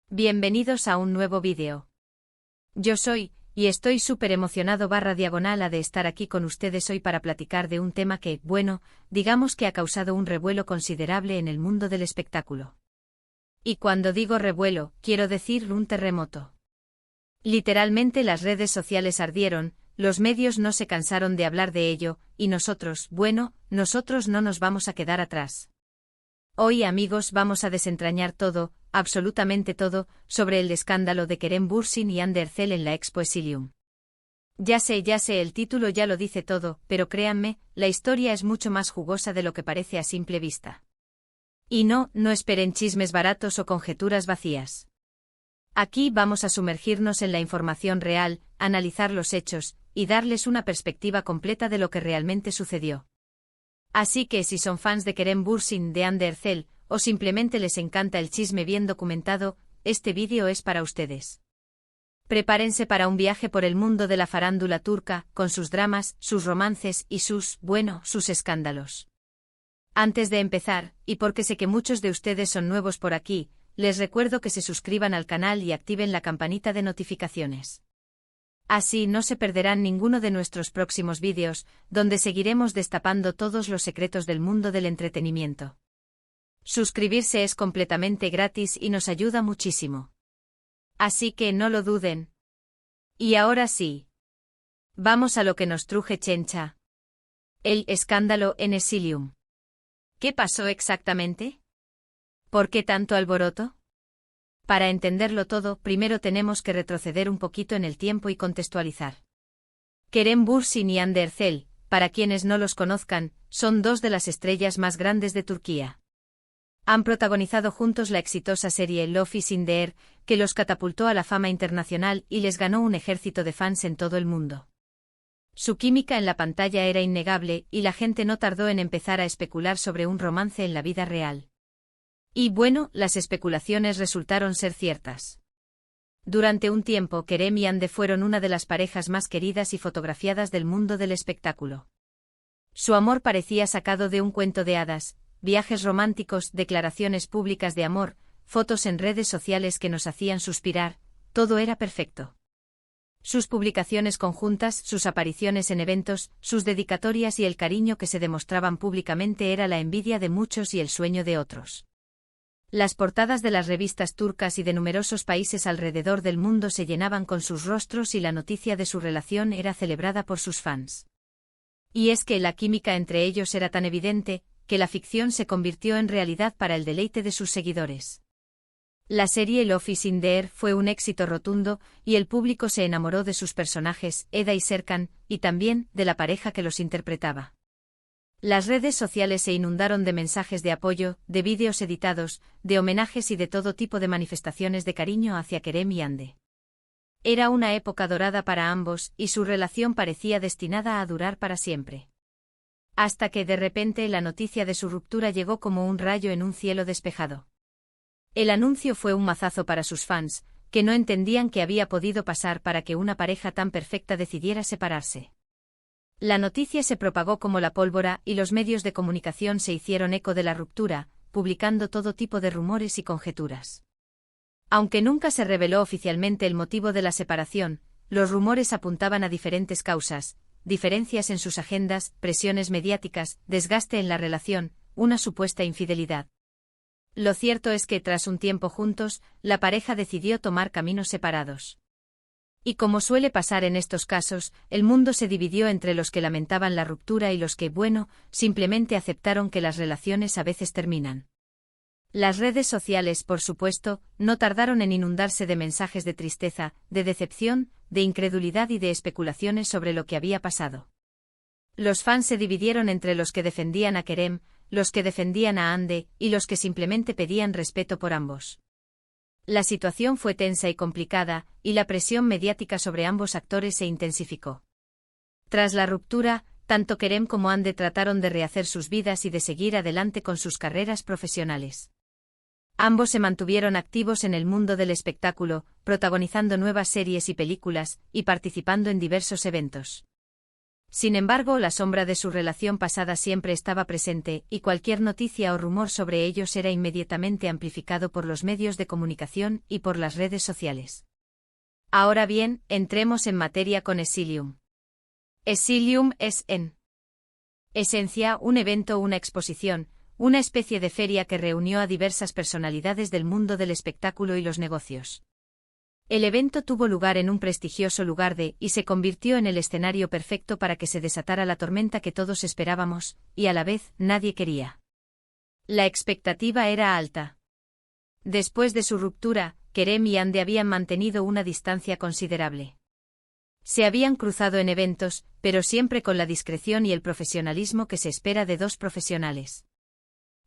Bienvenidos a un nuevo vídeo. Yo soy, y estoy súper emocionado /diagonal de estar aquí con ustedes hoy para platicar de un tema que, bueno, digamos que ha causado un revuelo considerable en el mundo del espectáculo. Y cuando digo revuelo, quiero decir un terremoto. Literalmente las redes sociales ardieron, los medios no se cansaron de hablar de ello, y nosotros, bueno, nosotros no nos vamos a quedar atrás. Hoy, amigos, vamos a desentrañar todo, absolutamente todo, sobre el escándalo de Kerem Bürsin y Hande Erçel en la Expo Exilium. Ya sé, el título ya lo dice todo, pero créanme, la historia es mucho más jugosa de lo que parece a simple vista. Y no esperen chismes baratos o conjeturas vacías. Aquí vamos a sumergirnos en la información real, analizar los hechos, y darles una perspectiva completa de lo que realmente sucedió. Así que si son fans de Kerem Bürsin, de Hande Erçel, o simplemente les encanta el chisme bien documentado, este vídeo es para ustedes. Prepárense para un viaje por el mundo de la farándula turca, con sus dramas, sus romances y sus escándalos. Antes de empezar, y porque sé que muchos de ustedes son nuevos por aquí, les recuerdo que se suscriban al canal y activen la campanita de notificaciones. Así no se perderán ninguno de nuestros próximos vídeos, donde seguiremos destapando todos los secretos del mundo del entretenimiento. Suscribirse es completamente gratis y nos ayuda muchísimo. Así que no lo duden. Y ahora sí. Vamos a lo que nos truje chencha. El escándalo en Exilium. ¿Qué pasó exactamente? ¿Por qué tanto alboroto? Para entenderlo todo, primero tenemos que retroceder un poquito en el tiempo y contextualizar. Kerem Bürsin y Hande Erçel, para quienes no los conozcan, son dos de las estrellas más grandes de Turquía. Han protagonizado juntos la exitosa serie Love is in the Air, que los catapultó a la fama internacional y les ganó un ejército de fans en todo el mundo. Su química en la pantalla era innegable y la gente no tardó en empezar a especular sobre un romance en la vida real. Y bueno, las especulaciones resultaron ser ciertas. Durante un tiempo Kerem y Hande fueron una de las parejas más queridas y fotografiadas del mundo del espectáculo. Su amor parecía sacado de un cuento de hadas, viajes románticos, declaraciones públicas de amor, fotos en redes sociales que nos hacían suspirar, todo era perfecto. Sus publicaciones conjuntas, sus apariciones en eventos, sus dedicatorias y el cariño que se demostraban públicamente era la envidia de muchos y el sueño de otros. Las portadas de las revistas turcas y de numerosos países alrededor del mundo se llenaban con sus rostros y la noticia de su relación era celebrada por sus fans. Y es que la química entre ellos era tan evidente, que la ficción se convirtió en realidad para el deleite de sus seguidores. La serie Love is in the Air fue un éxito rotundo, y el público se enamoró de sus personajes, Eda y Serkan, y también de la pareja que los interpretaba. Las redes sociales se inundaron de mensajes de apoyo, de vídeos editados, de homenajes y de todo tipo de manifestaciones de cariño hacia Kerem y Hande. Era una época dorada para ambos, y su relación parecía destinada a durar para siempre. Hasta que de repente la noticia de su ruptura llegó como un rayo en un cielo despejado. El anuncio fue un mazazo para sus fans, que no entendían qué había podido pasar para que una pareja tan perfecta decidiera separarse. La noticia se propagó como la pólvora y los medios de comunicación se hicieron eco de la ruptura, publicando todo tipo de rumores y conjeturas. Aunque nunca se reveló oficialmente el motivo de la separación, los rumores apuntaban a diferentes causas, diferencias en sus agendas, presiones mediáticas, desgaste en la relación, una supuesta infidelidad. Lo cierto es que tras un tiempo juntos, la pareja decidió tomar caminos separados. Y como suele pasar en estos casos, el mundo se dividió entre los que lamentaban la ruptura y los que, simplemente aceptaron que las relaciones a veces terminan. Las redes sociales, por supuesto, no tardaron en inundarse de mensajes de tristeza, de decepción, de incredulidad y de especulaciones sobre lo que había pasado. Los fans se dividieron entre los que defendían a Kerem, los que defendían a Hande, y los que simplemente pedían respeto por ambos. La situación fue tensa y complicada, y la presión mediática sobre ambos actores se intensificó. Tras la ruptura, tanto Kerem como Hande trataron de rehacer sus vidas y de seguir adelante con sus carreras profesionales. Ambos se mantuvieron activos en el mundo del espectáculo, protagonizando nuevas series y películas, y participando en diversos eventos. Sin embargo, la sombra de su relación pasada siempre estaba presente, y cualquier noticia o rumor sobre ellos era inmediatamente amplificado por los medios de comunicación y por las redes sociales. Ahora bien, entremos en materia con Exilium. Exilium es, en esencia, un evento o una exposición, una especie de feria que reunió a diversas personalidades del mundo del espectáculo y los negocios. El evento tuvo lugar en un prestigioso lugar y se convirtió en el escenario perfecto para que se desatara la tormenta que todos esperábamos, y a la vez nadie quería. La expectativa era alta. Después de su ruptura, Kerem y Hande habían mantenido una distancia considerable. Se habían cruzado en eventos, pero siempre con la discreción y el profesionalismo que se espera de dos profesionales.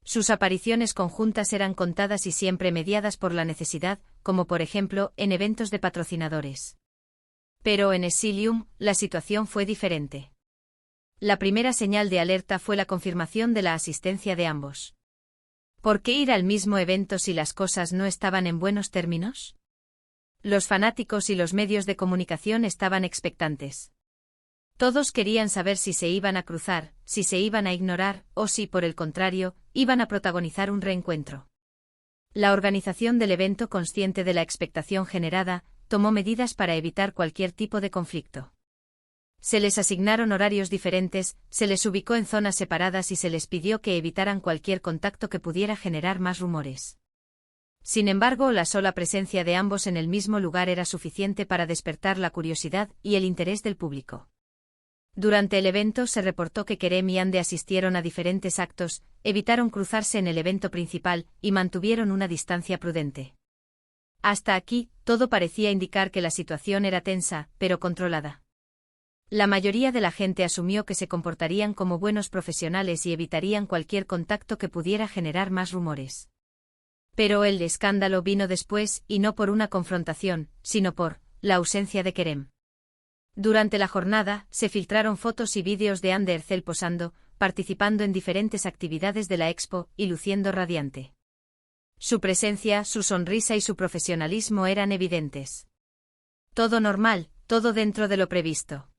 Sus apariciones conjuntas eran contadas y siempre mediadas por la necesidad, como por ejemplo, en eventos de patrocinadores. Pero en Exilium, la situación fue diferente. La primera señal de alerta fue la confirmación de la asistencia de ambos. ¿Por qué ir al mismo evento si las cosas no estaban en buenos términos? Los fanáticos y los medios de comunicación estaban expectantes. Todos querían saber si se iban a cruzar, si se iban a ignorar, o si, por el contrario, iban a protagonizar un reencuentro. La organización del evento, consciente de la expectación generada, tomó medidas para evitar cualquier tipo de conflicto. Se les asignaron horarios diferentes, se les ubicó en zonas separadas y se les pidió que evitaran cualquier contacto que pudiera generar más rumores. Sin embargo, la sola presencia de ambos en el mismo lugar era suficiente para despertar la curiosidad y el interés del público. Durante el evento se reportó que Kerem y Hande asistieron a diferentes actos, evitaron cruzarse en el evento principal y mantuvieron una distancia prudente. Hasta aquí, todo parecía indicar que la situación era tensa, pero controlada. La mayoría de la gente asumió que se comportarían como buenos profesionales y evitarían cualquier contacto que pudiera generar más rumores. Pero el escándalo vino después, y no por una confrontación, sino por la ausencia de Kerem. Durante la jornada, se filtraron fotos y vídeos de Hande Erçel posando, participando en diferentes actividades de la expo, y luciendo radiante. Su presencia, su sonrisa y su profesionalismo eran evidentes. Todo normal, todo dentro de lo previsto.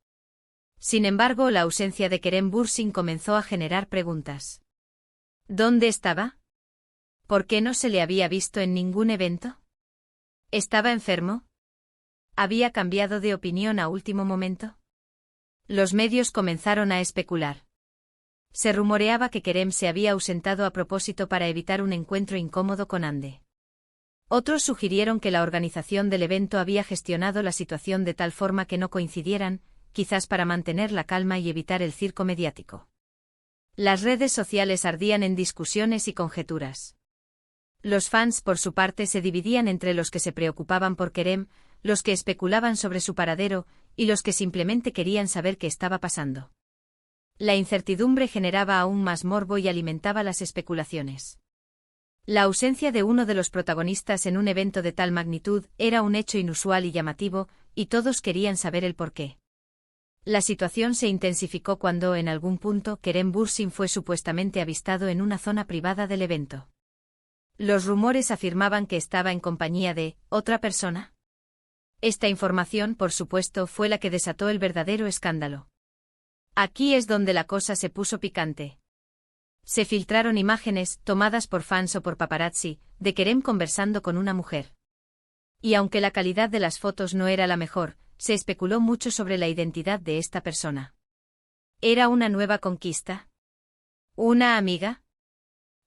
Sin embargo, la ausencia de Kerem Bürsin comenzó a generar preguntas. ¿Dónde estaba? ¿Por qué no se le había visto en ningún evento? ¿Estaba enfermo? ¿Había cambiado de opinión a último momento? Los medios comenzaron a especular. Se rumoreaba que Kerem se había ausentado a propósito para evitar un encuentro incómodo con Hande. Otros sugirieron que la organización del evento había gestionado la situación de tal forma que no coincidieran, quizás para mantener la calma y evitar el circo mediático. Las redes sociales ardían en discusiones y conjeturas. Los fans, por su parte, se dividían entre los que se preocupaban por Kerem, los que especulaban sobre su paradero, y los que simplemente querían saber qué estaba pasando. La incertidumbre generaba aún más morbo y alimentaba las especulaciones. La ausencia de uno de los protagonistas en un evento de tal magnitud era un hecho inusual y llamativo, y todos querían saber el porqué. La situación se intensificó cuando, en algún punto, Kerem Bürsin fue supuestamente avistado en una zona privada del evento. Los rumores afirmaban que estaba en compañía de otra persona. Esta información, por supuesto, fue la que desató el verdadero escándalo. Aquí es donde la cosa se puso picante. Se filtraron imágenes, tomadas por fans o por paparazzi, de Kerem conversando con una mujer. Y aunque la calidad de las fotos no era la mejor, se especuló mucho sobre la identidad de esta persona. ¿Era una nueva conquista? ¿Una amiga?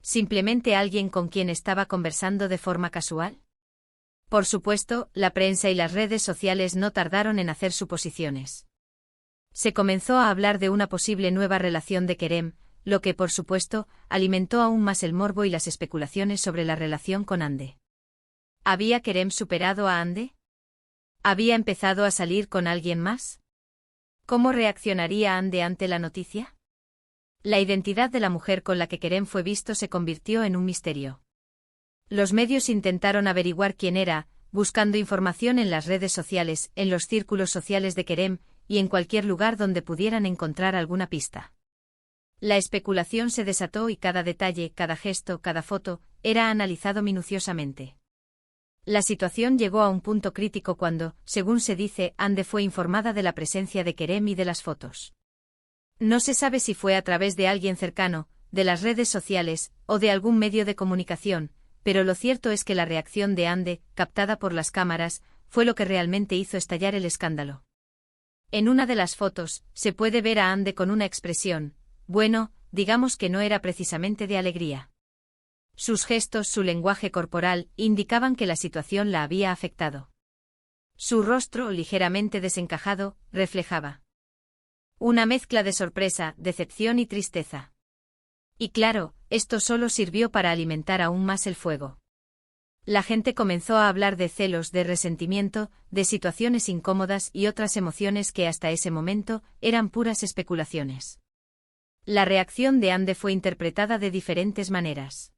¿Simplemente alguien con quien estaba conversando de forma casual? Por supuesto, la prensa y las redes sociales no tardaron en hacer suposiciones. Se comenzó a hablar de una posible nueva relación de Kerem, lo que, por supuesto, alimentó aún más el morbo y las especulaciones sobre la relación con Hande. ¿Había Kerem superado a Hande? ¿Había empezado a salir con alguien más? ¿Cómo reaccionaría Hande ante la noticia? La identidad de la mujer con la que Kerem fue visto se convirtió en un misterio. Los medios intentaron averiguar quién era, buscando información en las redes sociales, en los círculos sociales de Kerem, y en cualquier lugar donde pudieran encontrar alguna pista. La especulación se desató y cada detalle, cada gesto, cada foto, era analizado minuciosamente. La situación llegó a un punto crítico cuando, según se dice, Hande fue informada de la presencia de Kerem y de las fotos. No se sabe si fue a través de alguien cercano, de las redes sociales, o de algún medio de comunicación, pero lo cierto es que la reacción de Ande, captada por las cámaras, fue lo que realmente hizo estallar el escándalo. En una de las fotos, se puede ver a Ande con una expresión, bueno, digamos que no era precisamente de alegría. Sus gestos, su lenguaje corporal, indicaban que la situación la había afectado. Su rostro, ligeramente desencajado, reflejaba una mezcla de sorpresa, decepción y tristeza. Y claro, esto solo sirvió para alimentar aún más el fuego. La gente comenzó a hablar de celos, de resentimiento, de situaciones incómodas y otras emociones que hasta ese momento eran puras especulaciones. La reacción de Ande fue interpretada de diferentes maneras.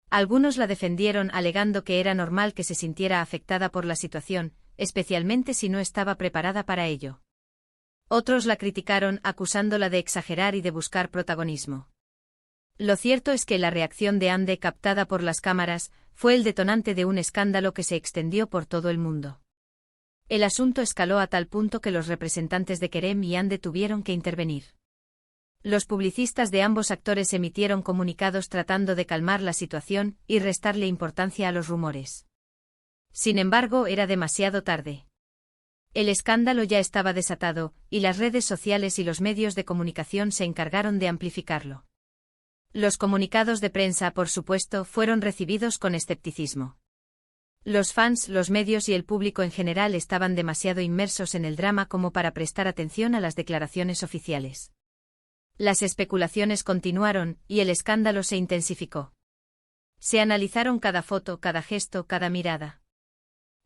Algunos la defendieron alegando que era normal que se sintiera afectada por la situación, especialmente si no estaba preparada para ello. Otros la criticaron acusándola de exagerar y de buscar protagonismo. Lo cierto es que la reacción de Ande captada por las cámaras fue el detonante de un escándalo que se extendió por todo el mundo. El asunto escaló a tal punto que los representantes de Kerem y Ande tuvieron que intervenir. Los publicistas de ambos actores emitieron comunicados tratando de calmar la situación y restarle importancia a los rumores. Sin embargo, era demasiado tarde. El escándalo ya estaba desatado, y las redes sociales y los medios de comunicación se encargaron de amplificarlo. Los comunicados de prensa, por supuesto, fueron recibidos con escepticismo. Los fans, los medios y el público en general estaban demasiado inmersos en el drama como para prestar atención a las declaraciones oficiales. Las especulaciones continuaron, y el escándalo se intensificó. Se analizaron cada foto, cada gesto, cada mirada.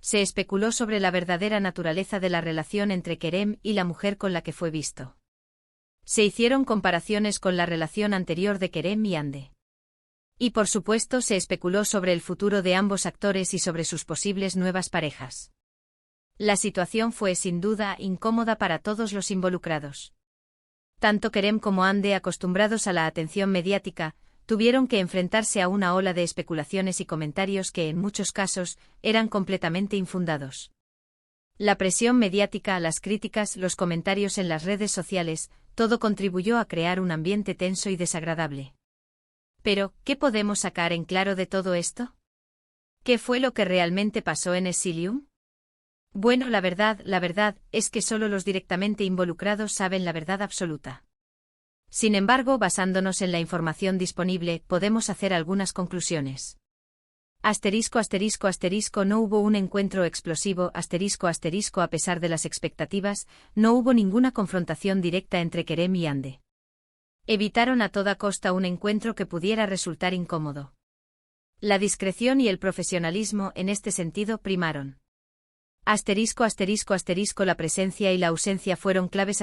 Se especuló sobre la verdadera naturaleza de la relación entre Kerem y la mujer con la que fue visto. Se hicieron comparaciones con la relación anterior de Kerem y Ande. Y por supuesto se especuló sobre el futuro de ambos actores y sobre sus posibles nuevas parejas. La situación fue sin duda incómoda para todos los involucrados. Tanto Kerem como Ande, acostumbrados a la atención mediática, tuvieron que enfrentarse a una ola de especulaciones y comentarios que en muchos casos eran completamente infundados. La presión mediática, las críticas, los comentarios en las redes sociales, todo contribuyó a crear un ambiente tenso y desagradable. Pero, ¿qué podemos sacar en claro de todo esto? ¿Qué fue lo que realmente pasó en Exilium? Bueno, la verdad es que solo los directamente involucrados saben la verdad absoluta. Sin embargo, basándonos en la información disponible, podemos hacer algunas conclusiones. No hubo un encuentro explosivo, a pesar de las expectativas, no hubo ninguna confrontación directa entre Kerem y Ande. Evitaron a toda costa un encuentro que pudiera resultar incómodo. La discreción y el profesionalismo en este sentido primaron. La presencia y la ausencia fueron claves.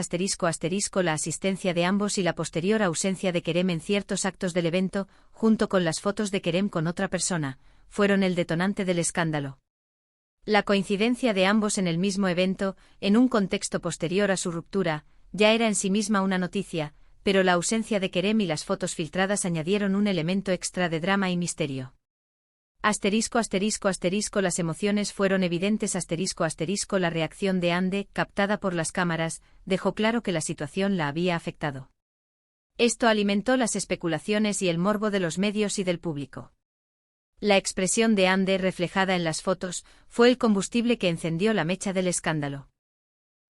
La asistencia de ambos y la posterior ausencia de Kerem en ciertos actos del evento, junto con las fotos de Kerem con otra persona, fueron el detonante del escándalo. La coincidencia de ambos en el mismo evento, en un contexto posterior a su ruptura, ya era en sí misma una noticia, pero la ausencia de Kerem y las fotos filtradas añadieron un elemento extra de drama y misterio. Las emociones fueron evidentes. La reacción de Ande, captada por las cámaras, dejó claro que la situación la había afectado. Esto alimentó las especulaciones y el morbo de los medios y del público. La expresión de Ande reflejada en las fotos fue el combustible que encendió la mecha del escándalo.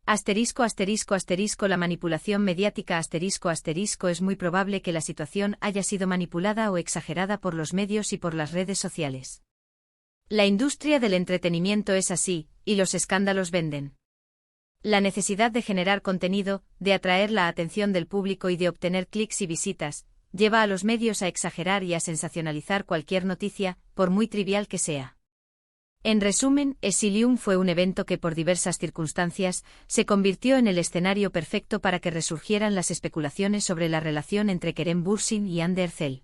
La manipulación mediática. Es muy probable que la situación haya sido manipulada o exagerada por los medios y por las redes sociales. La industria del entretenimiento es así, y los escándalos venden. La necesidad de generar contenido, de atraer la atención del público y de obtener clics y visitas, lleva a los medios a exagerar y a sensacionalizar cualquier noticia, por muy trivial que sea. En resumen, Exilium fue un evento que por diversas circunstancias se convirtió en el escenario perfecto para que resurgieran las especulaciones sobre la relación entre Kerem Bürsin y Ande Erçel.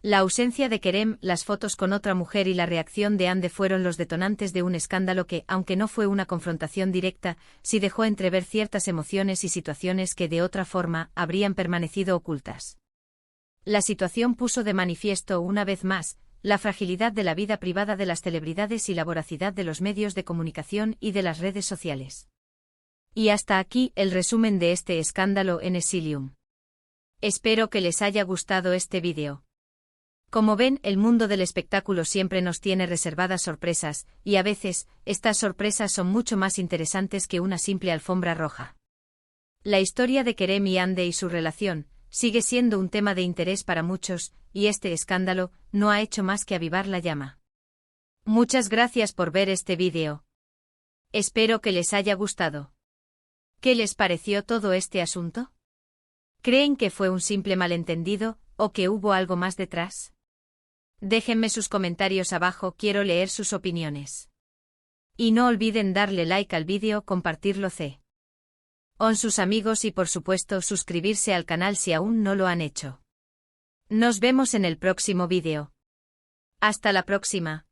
La ausencia de Kerem, las fotos con otra mujer y la reacción de Ande fueron los detonantes de un escándalo que, aunque no fue una confrontación directa, sí dejó entrever ciertas emociones y situaciones que de otra forma habrían permanecido ocultas. La situación puso de manifiesto una vez más la fragilidad de la vida privada de las celebridades y la voracidad de los medios de comunicación y de las redes sociales. Y hasta aquí el resumen de este escándalo en Exilium. Espero que les haya gustado este vídeo. Como ven, el mundo del espectáculo siempre nos tiene reservadas sorpresas, y a veces, estas sorpresas son mucho más interesantes que una simple alfombra roja. La historia de Kerem y Hande y su relación sigue siendo un tema de interés para muchos, y este escándalo no ha hecho más que avivar la llama. Muchas gracias por ver este vídeo. Espero que les haya gustado. ¿Qué les pareció todo este asunto? ¿Creen que fue un simple malentendido, o que hubo algo más detrás? Déjenme sus comentarios abajo, quiero leer sus opiniones. Y no olviden darle like al vídeo, compartirlo con sus amigos y por supuesto suscribirse al canal si aún no lo han hecho. Nos vemos en el próximo vídeo. Hasta la próxima.